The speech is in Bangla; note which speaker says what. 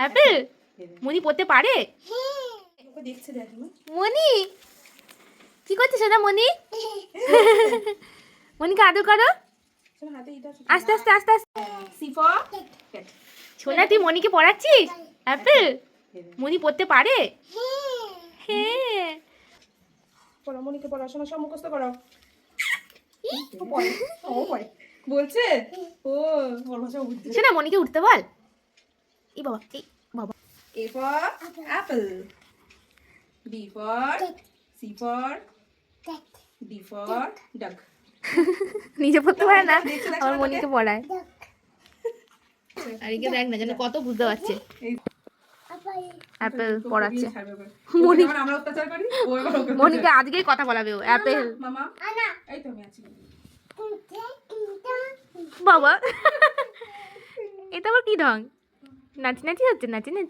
Speaker 1: অ্যাপেল মনি পড়তে পারে?
Speaker 2: দেখছে দেখ
Speaker 1: মনি কি করছিস সোনা? মনি মনিকে আদর করো। আস্তে আস্তে আস্তে আস্তে। সোনা তুই মনিকে পড়াচ্ছিস? অ্যাপেল মনি পড়তে পারে? হ্যাঁ।
Speaker 2: পড়া মনিকে পড়াশোনা সব মুখস্থ করো। বলছে ও ওর ভাষা বুঝছে।
Speaker 1: শোনা মনিকে উঠতে বল। এই বাবা এই বাবা।
Speaker 2: A for apple. B for C for D for duck.
Speaker 1: নিজে পড়তে পারে না আমার মনিকে পড়ায়। আর একে দেখ না যেন কত বুঝতে পারছে। অ্যাপেল পড়াচ্ছে মনি।
Speaker 2: আমরা অত্যাচার করি ও এবার ওকে
Speaker 1: মনিকে আজকেই কথা বলাবে ও। অ্যাপেল
Speaker 2: মামা এই তো আমি আছি
Speaker 1: বাবা। এটা আবার কি ঢং? নাচি নাচি হচ্ছে নাচি নাচি।